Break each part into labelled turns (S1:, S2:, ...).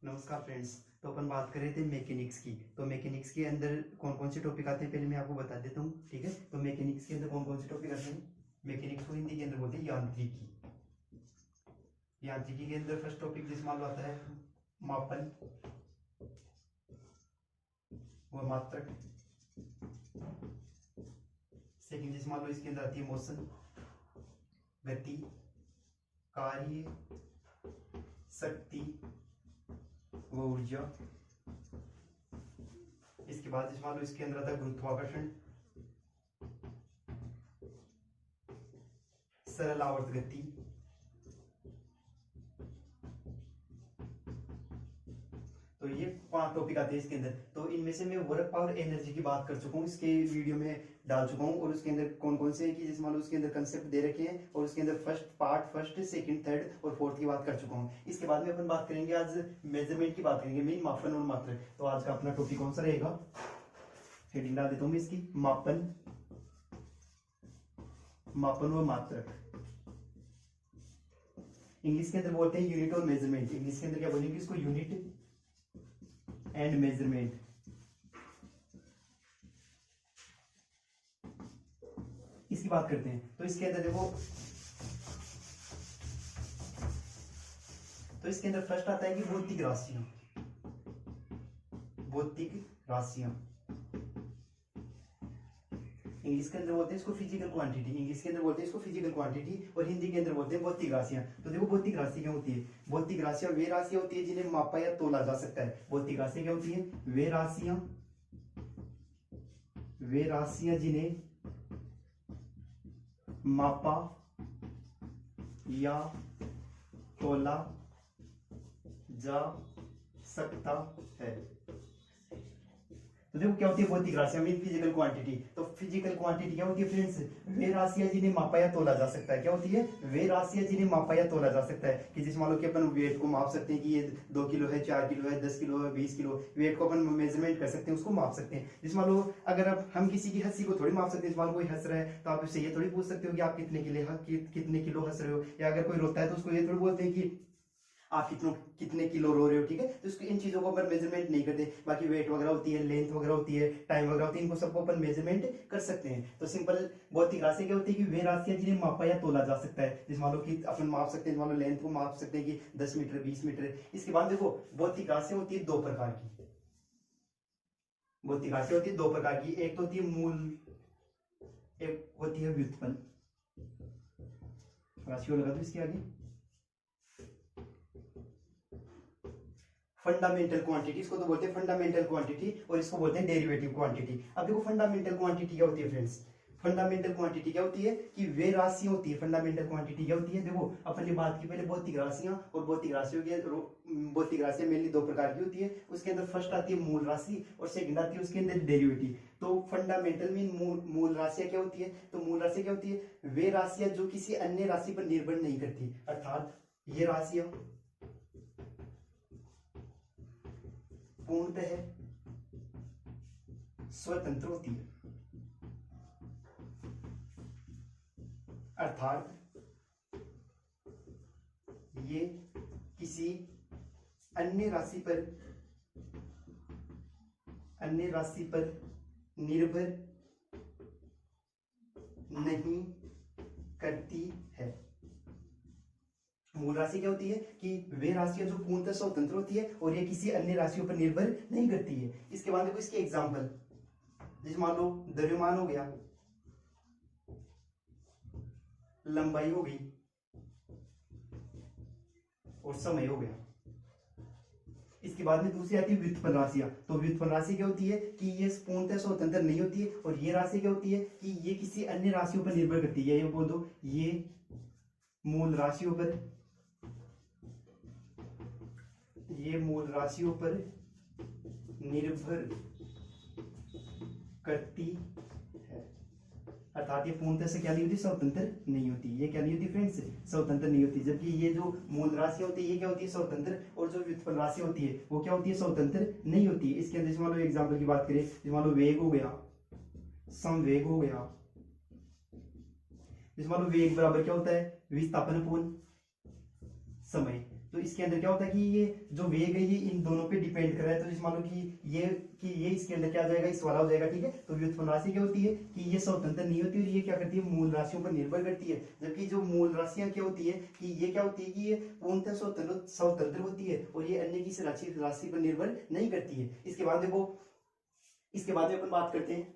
S1: नमस्कार फ्रेंड्स। तो अपन बात कर रहे थे मैकेनिक्स की। तो मैकेनिक्स के अंदर कौन कौन से टॉपिक आते हैं पहले मैं आपको बता देता हूँ, ठीक है। तो मैकेनिक्स के अंदर कौन कौन से टॉपिक आते हैं। मैकेनिक्स को हिंदी के अंदर बोलते हैं यांत्रिकी। यांत्रिकी के अंदर फर्स्ट टॉपिक जिस मान लो आता है मापन व मात्रक। सेकंड जिस मान लो इसके अंदर आती है मोशन, गति, कार्य, शक्ति व ऊर्जा। इसके बाद जिस मान लो इसके अंदर आता है गुरुत्वाकर्षण, सरल आवर्त गति, तो ये 5 टॉपिक आते हैं इसके अंदर। तो इनमें से मैं वर्क पावर एनर्जी की बात कर चुका हूँ, इसके वीडियो में डाल चुका हूँ। और उसके अंदर कौन कौन से कि जैसे मान लो उसके अंदर कंसेप्ट दे रखे हैं और उसके अंदर फर्स्ट सेकंड थर्ड और फोर्थ की बात कर चुका हूँ। इसके बाद में अपन बात करेंगे आज मेजरमेंट की बात करेंगे, मेन मापन और मात्रक। तो आज का अपना टॉपिक कौन सा रहेगा, हेडिंग डाल देता हूँ मैं इसकी, मापन, मापन व मात्रक। इंग्लिश के अंदर बोलते हैं यूनिट और मेजरमेंट। इंग्लिश के अंदर क्या बोलेंगे इसको, यूनिट एंड मेजरमेंट। इसकी बात करते हैं। तो इसके अंदर देखो, तो इसके अंदर फर्स्ट आता है कि भौतिक राशियां। भौतिक राशियां इंग्लिश के अंदर बोलते हैं इसको फिजिकल क्वांटिटी। इंग्लिश के अंदर बोलते हैं इसको फिजिकल क्वांटिटी और हिंदी के अंदर बोलते हैं भौतिक राशियां। तो देखो भौतिक राशि क्या होती है। भौतिक राशियां वे राशियां होती है जिन्हें मापा या तोला जा सकता है। भौतिक राशियां क्या होती है, वे राशियां जिन्हें मापा या तोला जा सकता है। तो देखो क्या होती है भौतिक राशियां मीन फिजिकल क्वांटिटी। तो फिजिकल क्वांटिटी क्या होती है फ्रेंड्स, वे राशियां जिन्हें मापा या तोला जा सकता है। क्या होती है, वे राशियां जिन्हें मापा या तोला जा सकता है। कि जिस मान लो कि अपन वेट को माप सकते हैं कि ये 2 किलो है, 4 किलो है, 10 किलो है, 20 किलो। वेट को अपन मेजरमेंट कर सकते हैं, उसको माप सकते हैं। जिस मान लो अगर अब हम किसी की हंसी को थोड़ी माप सकते हैं। जिस मान लो कोई हंस रहा है तो आप उससे ये थोड़ी पूछ सकते हो कि आप कितने किलो हंस रहे हो। या अगर कोई रोता है तो उसको ये थोड़ी बोलते हैं कि आप कितने किलो रो रहे हो, ठीक है। तो इसको इन चीजों को अपन मेजरमेंट नहीं करते। बाकी वेट वगैरह होती है, लेंथ वगैरह होती है, टाइम वगैरह होती है, इनको सबको अपन मेजरमेंट कर सकते हैं। तो सिंपल भौतिक राशि क्या होती है कि वे राशियां जिन्हें मापा या तोला जा सकता है। जिस मान लो कि अपन माप सकते हैं, मान लो लेंथ को माप सकते हैं कि 10 मीटर 20 मीटर। इसके बाद देखो भौतिक राशियां होती है 2 प्रकार की। भौतिक राशियां होती है 2 प्रकार की। एक तो होती है मूल, एक होती है व्युत्पन्न राशियों। लगा दो इसके आगे, फंडामेंटल क्वांटिटी इसको तो बोलते हैं फंडामेंटल क्वांटिटी, और इसको बोलते हैं डेरिवेटिव क्वांटिटी। अब देखो फंडामेंटल क्वांटिटी क्या होती है फ्रेंड्स। फंडामेंटल क्वांटिटी क्या होती है कि वे राशियां होती है। फंडामेंटल क्वांटिटी क्या होती है, देखो अपन ने बात की पहले भौतिक राशियां, और भौतिक राशियों की भौतिक राशियां मेनली 2 प्रकार की होती है। उसके अंदर फर्स्ट आती है मूल राशि और सेकंड आती है उसके अंदर डेरिवेटिव। तो फंडामेंटल मीन मूल राशियां क्या होती है। तो मूल राशि क्या होती है, वे राशियां जो किसी अन्य राशि पर निर्भर नहीं करती। अर्थात ये राशियां पूर्णतः स्वतंत्र होती है। अर्थात ये किसी अन्य राशि पर निर्भर नहीं करती है। मूल राशि क्या होती है कि वे राशियां जो पूर्णतः स्वतंत्र होती है और ये किसी अन्य राशियों पर निर्भर नहीं करती है। इसके बाद देखो इसके एग्जांपल, जैसे मान लो द्रव्यमान हो गया, लंबाई हो गई और समय हो गया। इसके बाद में दूसरी आती है व्युत्पन्न राशियां। तो व्युत्पन्न राशि क्या होती है कि ये पूर्णतः स्वतंत्र नहीं होती है, और ये राशि क्या होती है कि ये किसी अन्य राशियों पर निर्भर करती है। ये बोल दो, ये मूल राशियों पर निर्भर करती है। अर्थात ये पूर्णतः से क्या नहीं होती, स्वतंत्र नहीं होती। ये क्या नहीं होती फ्रेंड्स, स्वतंत्र नहीं होती। जबकि ये जो मूल राशि होती है ये क्या होती है, स्वतंत्र। और जो व्युत्पन्न राशि होती है वो क्या होती है, स्वतंत्र नहीं होती। इसके अंदर मान लो एग्जाम्पल की बात करें, मान लो वेग हो गया, संवेग हो गया। मान लो वेग बराबर क्या होता है, विस्थापन पूर्ण समय। तो इसके अंदर क्या होता है कि ये जो वेग है ये इन दोनों पे डिपेंड कर रहा है। तो जैसे मान लो कि ये इसके अंदर क्या आ जाएगा, इस वाला हो जाएगा, ठीक है। तो व्युत्पन्न राशि क्या होती है कि ये स्वतंत्र नहीं होती और ये क्या करती है, मूल राशियों पर निर्भर करती है। जबकि जो मूल राशियां क्या होती है कि ये क्या होती है कि ये पूर्णतः स्वतंत्र होती है और ये अन्य किसी राशि पर निर्भर नहीं करती है। इसके बाद देखो, इसके बाद में अपन बात करते हैं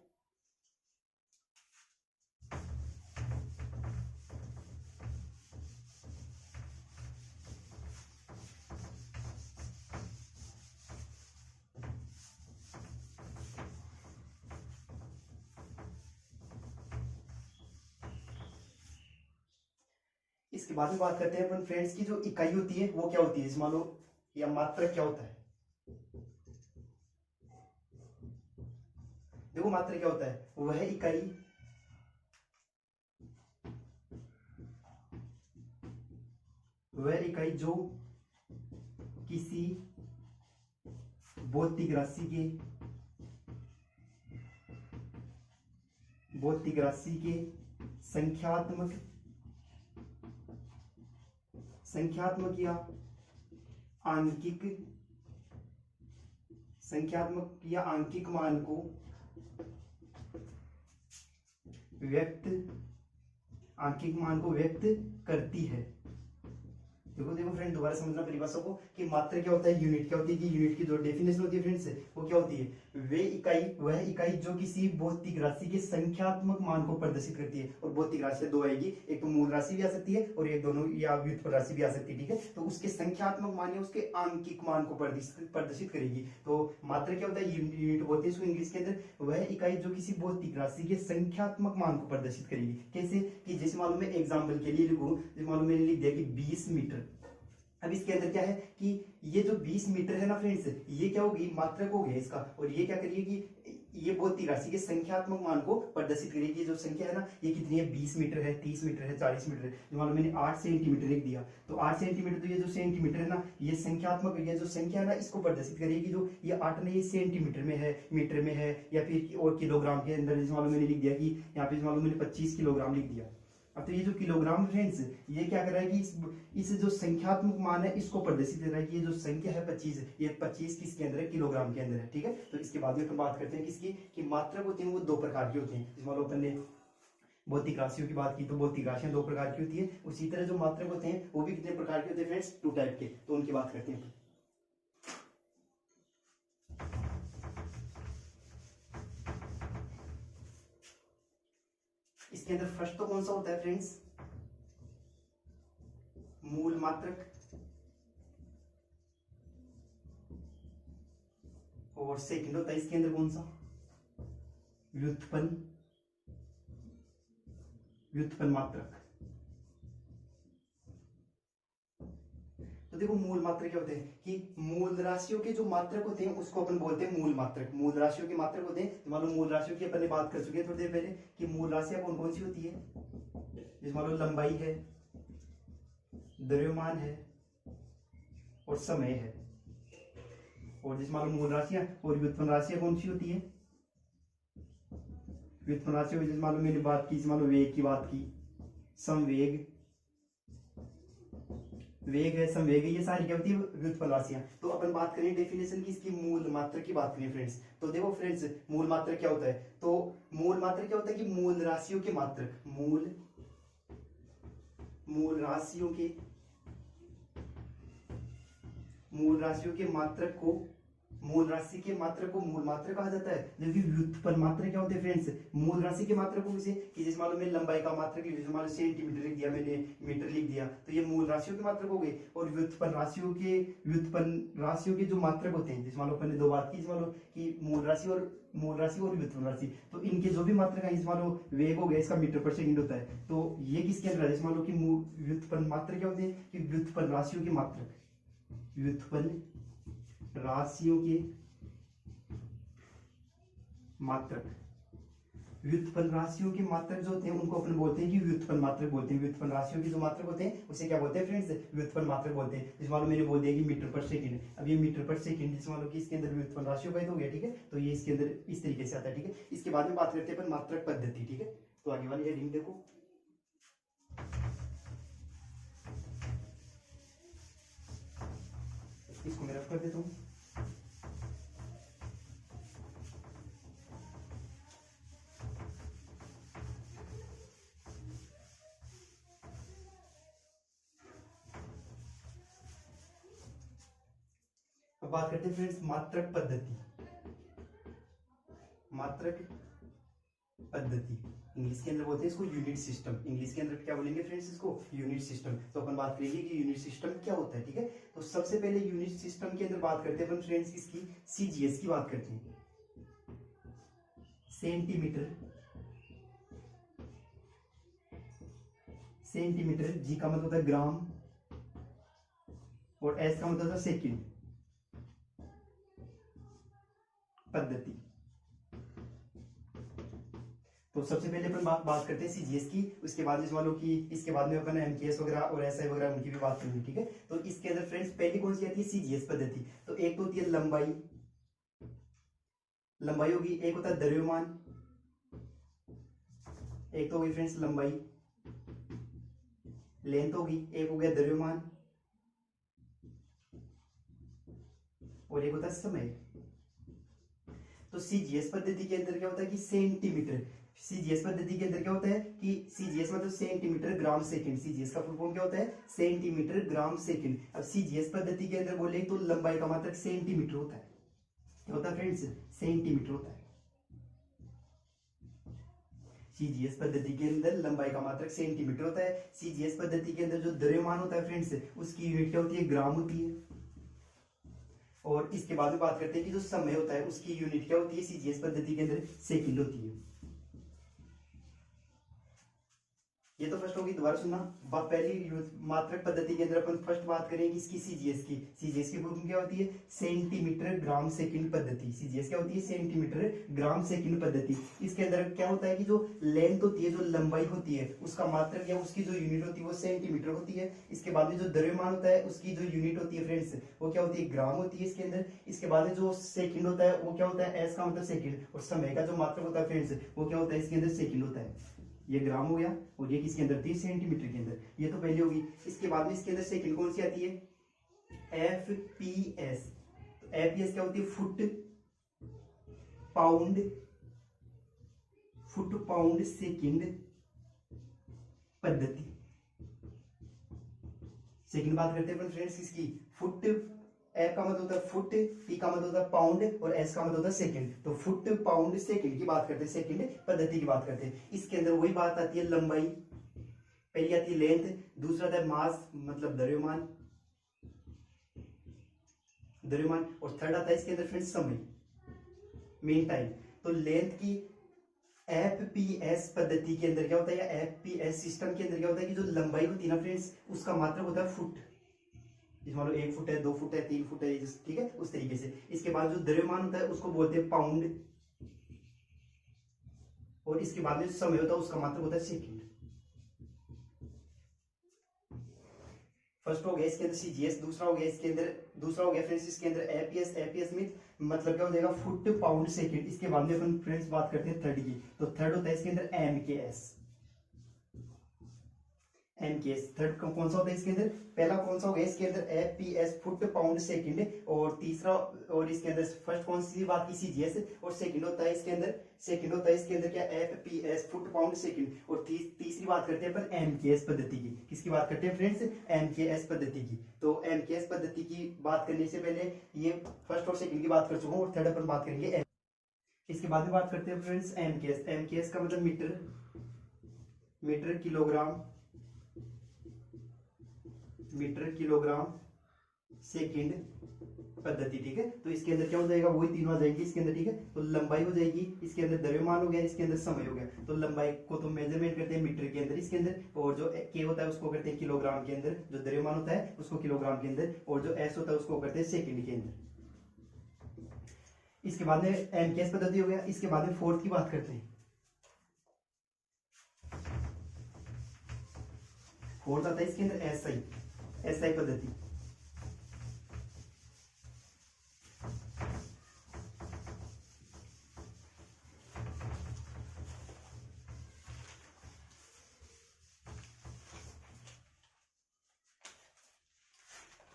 S1: इसके बाद में बात करते हैं अपन फ्रेंड्स की जो इकाई होती है वो क्या होती है। मान लो या मात्रक क्या होता है, देखो मात्रक क्या होता है, वह इकाई जो किसी भौतिक राशि के संख्यात्मक या आंकिक मान को व्यक्त करती है। देखो फ्रेंड, दोबारा समझना परिभाषा को कि मात्रक क्या होता है, यूनिट क्या होती है, कि यूनिट की जो डेफिनेशन होती है फ्रेंड्स वो क्या होती है, वह इकाई जो किसी भौतिक राशि के संख्यात्मक मान को प्रदर्शित करती है। और भौतिक राशि दो आएगी, एक तो मूल राशि भी आ सकती है और एक दोनों या व्युत्पन्न राशि भी आ सकती है, ठीक है। तो उसके संख्यात्मक मान या उसके आंकिक मान को प्रदर्शित करेगी। तो मात्रक क्या होता है, यूनिट बोलते हैं इसको इंग्लिश के अंदर। वह इकाई जो किसी भौतिक राशि के संख्यात्मक मान को प्रदर्शित करेगी। कैसे कि जैसे मालूम मैं एग्जाम्पल के लिए लिखूं, जैसे मालूम मैंने लिख दिया कि 20 मीटर। अब इसके अंदर क्या है कि ये जो 20 मीटर है ना फ्रेंड्स, ये क्या होगी, मात्रक हो गया इसका। और ये क्या करिए कि ये भौतिक राशि के संख्यात्मक मान को प्रदर्शित करेगी। जो संख्या है ना ये कितनी है, 20 मीटर है, 30 मीटर है, 40 मीटर है। जो मानो मैंने 8 सेंटीमीटर लिख दिया, तो 8 सेंटीमीटर, तो ये जो सेंटीमीटर है ना ये संख्यात्मक, ये जो संख्या है ना इसको प्रदर्शित करेगी। जो ये 8 ने ये सेंटीमीटर में है, मीटर में है, या फिर और किलोग्राम के अंदर। जैसे मालूम मैंने लिख दिया कि यहाँ पे मालूम मैंने 25 किलोग्राम लिख दिया। अब तो ये जो किलोग्राम फ्रेंड्स, ये क्या कर रहा है कि इस जो संख्यात्मक मान है इसको प्रदर्शित कर रहा है कि ये जो संख्या है 25, ये 25 किसके अंदर है, किलोग्राम के अंदर है, ठीक है। तो इसके बाद में अपन बात करते हैं किसकी, कि मात्रक होती है वो दो प्रकार की होती है। जिस मान लो अपन ने भौतिक राशियों की बात की, तो भौतिक राशियां दो प्रकार की होती है। उसी तरह जो मात्रक होते हैं वो भी कितने प्रकार के होते हैं फ्रेंड्स, 2 टाइप के। तो उनकी बात करते हैं। इसके अंदर फर्स्ट तो कौन सा होता है फ्रेंड्स, मूल मात्रक। और सेकंड होता है इसके अंदर कौन सा, व्युत्पन्न मात्रक। तो देखो मूल मात्रक क्या होते हैं कि मूल राशियों के जो मात्रक होते हैं उसको अपन बोलते हैं मूल मात्रक। मूल राशियों के मात्रक होते हैं, तो मान लो मूल राशियों की अपन ने बात कर चुके हैं थोड़ी देर पहले कि मूल राशियां कौन कौन सी होती है। जैसे मान लो लंबाई है, द्रव्यमान है और समय है। और जिस मान लो मूल राशियां और व्युत्पन्न राशियां कौन सी होती है, व्युत्पन्न राशियों जैसे मान लो मैंने बात की, मान लो वेग की बात की, संवेग, वेग है, संवेग है, ये सारी क्या होती है, व्युत्पन्न राशियां। तो अपन बात करें डेफिनेशन की, इसकी मूल मात्रक की बात करें फ्रेंड्स। तो देखो फ्रेंड्स, मूल मात्रक क्या होता है, तो मूल मात्रक क्या होता है कि मूल राशियों के मात्रक, मूल राशियों के मात्रक को, मूल राशि के मात्रक को मूल मात्रक कहा जाता है। जबकि व्युत्पन्न मात्रक क्या होते हैं फ्रेंड्स, मूल राशि के मात्रक को किसे, कि जैसे मान लो मैंने लंबाई का मात्रक लिख दिया, मान लो सेंटीमीटर लिख दिया मैंने, मीटर लिख दिया, तो ये मूल राशियों के मात्रक हो गए। और व्युत्पन्न राशियों के जो मात्रक होते हैं, जैसे मान लो अपन ने दो बात की, मान लो कि मूल राशि और व्युत्पन्न राशि, तो इनके जो भी मात्रक है, मान लो वेग हो गया, इसका मीटर पर सेकंड होता है, तो ये किसके अंदर है। जैसे मान लो कि व्युत्पन्न मात्रक क्या होते हैं कि व्युत्पन्न राशियों के मात्रक, व्युत्पन्न राशियों के मात्रक, व्युत्पन्न राशियों के मात्रक जो होते हैं उनको अपन बोलते हैं कि व्युत्पन्न मात्रक बोलते हैं। व्युत्पन्न राशियों के जो मात्रक होते हैं उसे क्या बोलते हैं फ्रेंड्स, व्युत्पन्न मात्रक बोलते हैं। जैसे मान लो मैंने बोल दिया कि मीटर पर सेकंड, अब ये मीटर पर सेकंड जैसे मान लो कि इसके अंदर व्युत्पन्न राशियों का ही तो हो गया, ठीक है। तो ये इसके अंदर इस तरीके से आता है, ठीक है। इसके बाद में बात करते हैं अपन मात्रक पद्धति, ठीक है। तो आगे वाली हेडिंग देखो, इसको मैं रफ कर देता हूँ। अब बात करते हैं फ्रेंड्स मात्रक पद्धति। मात्रक पद्धति इंग्लिश के अंदर बोलते हैं इसको यूनिट सिस्टम। इंग्लिश के अंदर क्या बोलेंगे फ्रेंड्स इसको? Unit system. तो अपन बात करेंगे कि यूनिट सिस्टम क्या होता है, ठीक है। तो सबसे पहले यूनिट सिस्टम के अंदर बात करते हैं अपन फ्रेंड्स इसकी सीजीएस की बात करते हैं। सेंटीमीटर, सेंटीमीटर, जी का मतलब होता है ग्राम और एस का मतलब होता है सेकंड पद्धति। तो सबसे पहले अपन बात करते हैं सीजीएस की, उसके बाद इस वालों की, इसके बाद में अपन एमकेएस वगैरह और एसआई वगैरह उनकी भी बात करेंगे, ठीक है। तो इसके अंदर फ्रेंड्स पहली कौन सी आती है? सीजीएस पद्धति। तो एक तो होती है लंबाई, लंबाई होगी, एक होता है द्रव्यमान, एक तो होगी फ्रेंड्स लंबाई, लेंथ होगी, एक हो गया द्रव्यमान और एक होता है समय। तो सीजीएस पद्धति के अंदर क्या होता है कि सेंटीमीटर, सीजीएस पद्धति के अंदर क्या होता है कि सीजीएस मतलब सेंटीमीटर ग्राम सेकंड। सीजीएस का फुल फॉर्म क्या होता है? Centimetre gram second. अब सीजीएस पद्धति के अंदर बोले तो लंबाई का मात्रक सेंटीमीटर होता है। क्या होता है फ्रेंड्स? सेंटीमीटर होता है। सीजीएस पद्धति के अंदर लंबाई का मात्रक सेंटीमीटर होता है। सीजीएस पद्धति के अंदर जो द्रव्यमान होता है फ्रेंड्स, उसकी यूनिट क्या होती है? ग्राम होती है। और इसके बाद में बात करते हैं कि जो समय होता है उसकी यूनिट क्या होती है? सीजीएस पद्धति के अंदर सेकंड होती है। ये तो फर्स्ट होगी, दोबारा सुनना। पहली मात्रक पद्धति के अंदर अपन फर्स्ट बात करेंगे इसकी सीजीएस की। सीजीएस की फुल फॉर्म क्या होती है? सेंटीमीटर ग्राम सेकंड पद्धति। सीजीएस क्या होती है? सेंटीमीटर ग्राम सेकंड पद्धति। इसके अंदर क्या होता है कि जो लेंथ होती है, जो लंबाई होती है, उसका मात्रक या उसकी जो यूनिट होती है वो सेंटीमीटर होती है। इसके बाद में जो द्रव्यमान होता है उसकी जो यूनिट होती है फ्रेंड्स वो क्या होती है? ग्राम होती है इसके अंदर। इसके बाद में जो सेकंड होता है वो क्या होता है? एस का मतलब सेकंड। और समय का जो मात्रक होता है फ्रेंड्स वो क्या होता है? इसके अंदर सेकंड होता है। ये ग्राम हो गया और ये किसके अंदर थी? सेंटीमीटर के अंदर। ये तो पहली होगी। इसके बाद में इसके अंदर सेकंड कौन सी आती है? एफपीएस। तो एफपीएस क्या होती है? Foot pound, foot pound second पद्धति। सेकंड बात करते हैं फ्रेंड्स इसकी फुट। एफ का मतलब होता है फुट, पी का मतलब होता है पाउंड और एस का मतलब होता है सेकंड। तो फुट पाउंड सेकंड की बात करते हैं, सेकंड पद्धति की बात करते हैं। इसके अंदर वही बात आती है लंबाई, पहली आती है लेंथ, दूसरा आता है मास मतलब द्रव्यमान, द्रव्यमान, और थर्ड आता है इसके अंदर फ्रेंड्स समय, मेन टाइम। तो लेंथ की एफपीएस पद्धति के अंदर क्या होता है या एफपीएस सिस्टम के अंदर क्या होता है कि जो लंबाई होती है ना फ्रेंड्स उसका मात्रक होता है फुट। मान लो 1 फुट है, 2 फुट है, 3 फुट है, ठीक है, उस तरीके से। इसके बाद जो द्रव्यमान होता है उसको बोलते हैं पाउंड और इसके बाद में जो समय होता है उसका मात्रक होता है सेकंड। फर्स्ट हो गया इसके अंदर सीजीएस, दूसरा हो गया इसके अंदर, दूसरा हो गया फ्रेंड्स इसके अंदर एपीएस। एपीएस में मतलब क्या हो जाएगा? Foot pound second. इसके बाद में अपन फ्रेंड्स बात करते हैं थर्ड की। तो थर्ड होता है इसके अंदर एमकेएस। एमकेएस थर्ड कौन सा होता है इसके अंदर? पहला कौन सा हो गया इसके अंदर? FPS foot pound second. और तीसरा, और इसके अंदर फर्स्ट कौन सी बात की? सीजीएस। और सेकंड होता है इसके अंदर, सेकंड होता है इसके अंदर क्या? FPS foot pound second. और तीसरी बात करते हैं अपन एमकेएस पद्धति की। किसकी बात करते हैं फ्रेंड्स? एमकेएस पद्धति की। तो एमकेएस पद्धति की बात करने से पहले ये फर्स्ट और सेकंड की बात कर चुका हूँ और थर्ड अपन बात करेंगे। इसके बाद में बात करते हैं फ्रेंड्स एमकेएस। एमकेएस का मतलब metre, metre kilogram, metre kilogram second पद्धति, ठीक है। तो इसके अंदर क्या हो जाएगा? वही तीनों आ जाएंगे इसके अंदर, ठीक है। तो लंबाई हो जाएगी, इसके अंदर द्रव्यमान हो गया, इसके अंदर समय हो गया। तो लंबाई को तो मेजरमेंट करते हैं मीटर के अंदर इसके अंदर, और जो के होता है उसको करते हैं किलोग्राम के अंदर, जो द्रव्यमान होता है उसको किलोग्राम के अंदर, और जो एस होता है उसको करते हैं सेकंड के अंदर। इसके बाद में एमकेएस पद्धति हो गया। इसके बाद में फोर्थ की बात करते हैं। फोर्थ आता है इसके अंदर एसआई, एसआई पद्धति।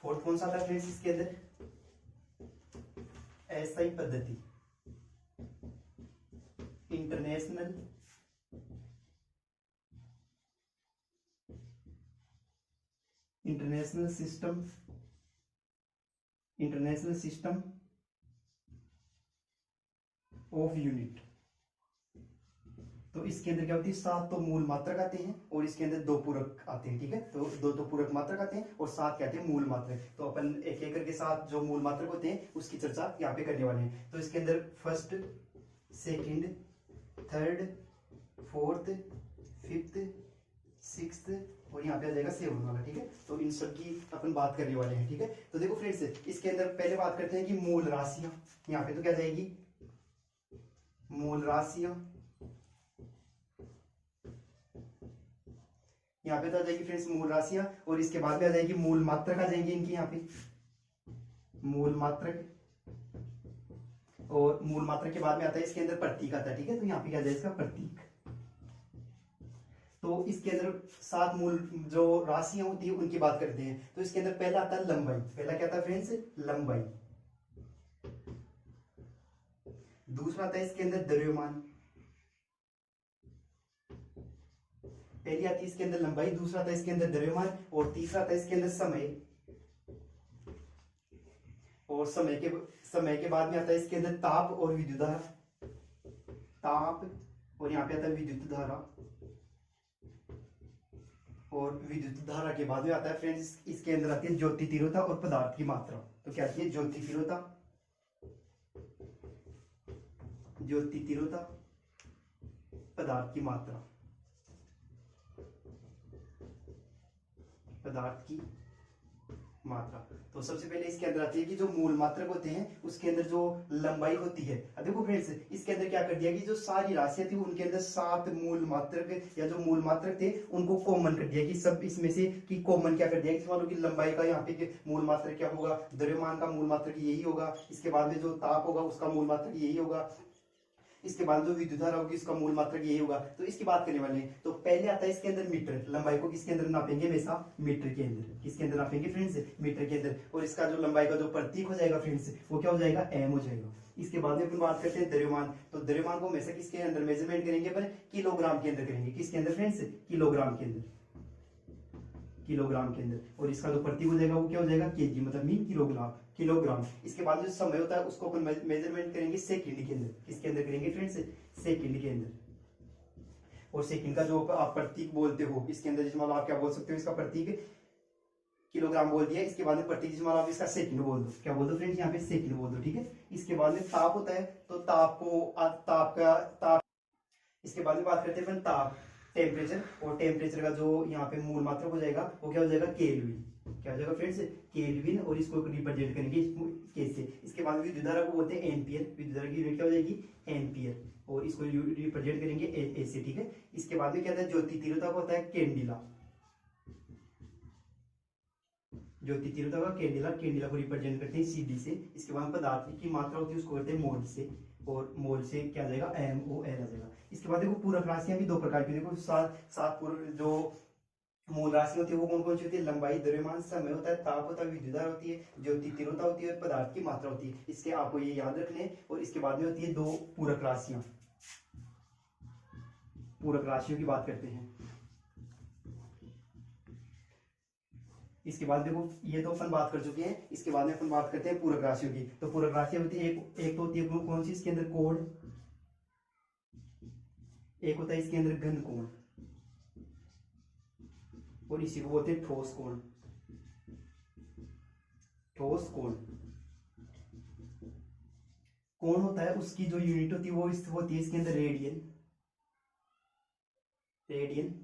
S1: फोर्थ कौन सा आता है फ्रेंड्स इसके अंदर, एसआई पद्धति, international international system, international system of unit. तो इसके अंदर क्या होती है, 7 तो मूल मात्रक आते हैं और इसके अंदर 2 पूरक आते हैं, ठीक है। तो 2 तो पूरक मात्रक आते हैं और 7 क्या आते हैं, मूल मात्रक। तो अपन एक एक करके 7 जो मूल मात्रक होते हैं उसकी चर्चा यहाँ पे करने वाले हैं। तो इसके अंदर first, second, third, fourth, fifth, sixth और यहाँ पे आ जाएगा 7 वाला, ठीक है। तो इन सब की अपन बात करने वाले हैं, ठीक है। तो देखो फ्रेंड्स, इसके अंदर पहले बात करते हैं कि मूल राशियां, यहाँ पे तो क्या जाएगी, मूल राशियां, यहाँ पे तो आ जाएगी फ्रेंड्स मूल राशियां, और इसके बाद में आ जाएगी मूल मात्रक आ जाएंगे इनकी, यहाँ पे मूल मात्रक, और मूल मात्रक के बाद में आता है इसके अंदर प्रतीक आता है, ठीक है। तो यहाँ पे क्या जाएगा इसका प्रतीक। तो इसके अंदर 7 मूल जो राशियां होती है उनकी बात करते हैं। तो इसके अंदर पहला आता है लंबाई, पहला क्या आता है फ्रेंड्स, लंबाई। दूसरा आता है इसके अंदर द्रव्यमान, पहली आती है इसके अंदर लंबाई, दूसरा आता है इसके अंदर द्रव्यमान, और तीसरा आता है इसके अंदर समय, और समय के बाद में आता है इसके अंदर ताप और विद्युत धारा, ताप, और यहाँ पे आता है विद्युत धारा, और विद्युत धारा के बाद में आता है फ्रेंड्स इसके अंदर आती है ज्योति तीव्रता और पदार्थ की मात्रा। तो क्या आती है, ज्योति तीव्रता, ज्योति तीव्रता, पदार्थ की मात्रा, पदार्थ की मात्रा। तो सबसे पहले इसके अंदर आती है कि जो मूल मात्रक होते हैं उसके अंदर जो लंबाई होती है। अब देखो फ्रेंड्स, इसके अंदर क्या कर दिया कि जो सारी राशियां थी उनके अंदर 7 मूल मात्रक या जो मूल मात्रक थे उनको कॉमन कर दिया कि सब इसमें से कि कॉमन क्या कर दिया कि मान लो कि लंबाई का यहाँ पे मूल मात्रक क्या होगा, द्रव्यमान का मूल मात्रक यही होगा, इसके बाद में जो ताप होगा उसका मूल मात्रक यही होगा, इसके बाद जो विद्युत धारा होगी इसका मूल मात्रक यही होगा। तो इसकी बात करने वाले हैं। तो पहले आता है इसके अंदर मीटर, लंबाई को किसके अंदर नापेंगे, हमेशा मीटर के अंदर, किसके अंदर नापेंगे फ्रेंड्स, मीटर के अंदर। और इसका जो लंबाई का जो प्रतीक हो जाएगा फ्रेंड्स वो क्या हो जाएगा, एम हो जाएगा। इसके बाद में अपन बात करते हैं द्रव्यमान। तो द्रव्यमान को हमेशा किसके अंदर मेजरमेंट करेंगे, पर किलोग्राम के अंदर करेंगे, किसके अंदर फ्रेंड्स, किलोग्राम के अंदर, किलोग्राम के अंदर। और इसका जो प्रतीक हो जाएगा वो क्या हो जाएगा, केजी, मतलब मीन किलोग्राम, किलोग्राम। इसके बाद जो समय होता है उसको अपन मेजरमेंट करेंगे सेकंड के अंदर, किसके अंदर करेंगे फ्रेंड्स, सेकंड के अंदर। और सेकंड का जो आप प्रतीक बोलते हो इसके अंदर, जिसमें आप क्या बोल सकते हो, इसका प्रतीक किलोग्राम बोल दिया, इसके बाद में प्रतीक जिसमें आप इसका सेकंड बोल दो, क्या बोल दो फ्रेंड्स, यहाँ पे सेकंड बोल दो, ठीक है। इसके बाद में ताप होता है, तो ताप को ताप, इसके बाद में बात करते हैं अपन ताप, टेम्परेचर। और टेम्परेचर का जो यहाँ पे मूल मात्रक हो जाएगा वो क्या हो जाएगा, केल्विन, क्या हो जाएगा फ्रेंड्स, केल्विन। और इसको रिप्रेजेंट करेंगे कैसे, इसके बाद विद्युत धारा को बोलते हैं एम्पियर, विद्युत धारा की यूनिट क्या हो जाएगी, एम्पियर, और इसको रिप्रेजेंट करेंगे ऐसे, ठीक है। इसके बाद में क्या होता है, ज्योति तीव्रता को होता है कैंडिला, ज्योति तीव्रता का कैंडिला, कैंडिला को रिप्रेजेंट करते हैं सीडी से। इसके बाद पदार्थ की मात्रा होती है उसको करते हैं मोल से, और मोल से क्या आ जाएगा, MOL आ जाएगा। इसके बाद देखो पूरक राशियां भी 2 प्रकार की, देखो 7 पूरक जो मूल राशि होती है वो कौन कौन सी होती है, लंबाई, द्रव्यमान, समय होता है, ताप होता है, विद्युत धारा होती है, ज्योति तीव्रता होती है, और पदार्थ की मात्रा होती है। इसके आपको ये याद रखने। और इसके बाद में होती है 2 पूरक राशियां, पूरक राशियों की बात करते हैं। इसके बाद देखो ये तो अपन बात कर चुके हैं, इसके बाद में अपन बात करते हैं पूरक राशियों की। तो पूरक राशियां होती है, एक तो होती है कौन सी, इसके अंदर कोण, एक होता है इसके अंदर घन कोण, और इसी को बोलते हैं ठोस कोण, ठोस कोण। कोण होता है उसकी जो यूनिट होती है वो होती है इसके अंदर रेडियन, रेडियन,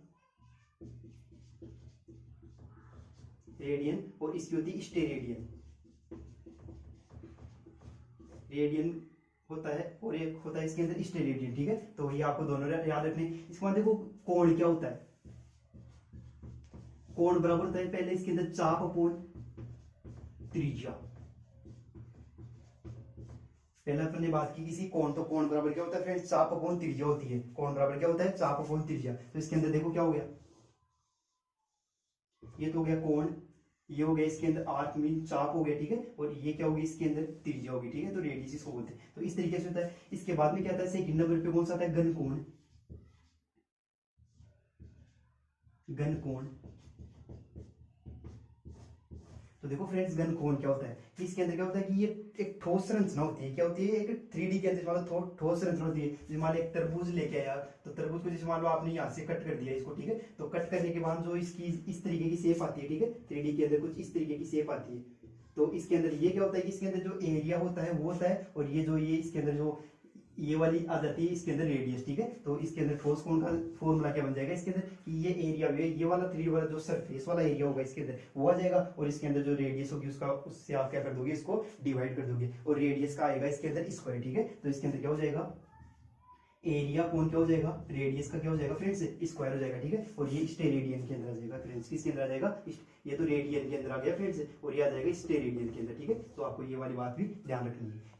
S1: रेडियन। और इसकी होती है स्टेरेडियन, रेडियन होता है, और एक होता है इसके अंदर स्टेरेडियन, ठीक है। तो ये आपको दोनों याद रखने। इसके बाद देखो कोण क्या होता है, कोण बराबर होता है पहले इसके अंदर चाप अपॉन त्रिज्या। पहले अपन ने बात की किसी कोण, तो कोण बराबर क्या होता है फ्रेंड्स, चाप अपॉन त्रिज्या होती है। कोण बराबर क्या होता है, चाप अपॉन त्रिज्या। तो इसके अंदर देखो क्या हो गया, ये तो हो गया कोण, ये हो गया इसके अंदर आर्क मीन चाप हो गया, ठीक है, और ये क्या होगी इसके अंदर त्रिज्या होगी, ठीक है, तो रेडियस इसको बोलते हैं। तो इस तरीके से होता है। इसके बाद में क्या आता है सेकंड नंबर पे कौन सा आता है, घनकोण। घनकोण, तो देखो फ्रेंड्स घनकोण क्या होता है, कि इसके अंदर क्या होता है कि ये एक ठोस संरचना होती है, क्या होती है, एक 3D के अंदर मान लो ठोस संरचना होती है। जैसे मान लो एक तरबूज लेके आया, तो तरबूज को जैसे मान लो आपने यहाँ से कट कर दिया इसको, ठीक है, तो कट करने के बाद जो इसकी इस तरीके की शेप आती है, ठीक है, 3D के अंदर कुछ इस तरीके की शेप आती है। तो इसके अंदर ये क्या होता है कि इसके अंदर जो एरिया होता है वो होता है, और ये जो ये इसके अंदर जो ये वाली आ जाती है इसके अंदर रेडियस, ठीक है। तो इसके अंदर ठोस कोण का फॉर्मूला क्या बन जाएगा इसके अंदर, कि ये एरिया ये वाला 3D वाला जो सरफेस वाला एरिया होगा इसके अंदर वो आ जाएगा, और इसके अंदर जो रेडियस होगी उसका उससे आप क्या कर दोगे, इसको डिवाइड कर दोगे, और रेडियस का आएगा इसके अंदर स्क्वायर, ठीक है। तो इसके अंदर क्या हो जाएगा, एरिया कोण क्या हो जाएगा, रेडियस का क्या हो जाएगा फ्रेंड्स, स्क्वायर हो जाएगा, ठीक है, और ये स्टेरेडियन के अंदर आ जाएगा फ्रेंड्स। किसके अंदर आ जाएगा, ये तो रेडियन के अंदर आ गया फ्रेंड्स, और ये आ जाएगा स्टेरेडियन के अंदर, ठीक है। तो आपको ये वाली बात भी ध्यान रखनी है।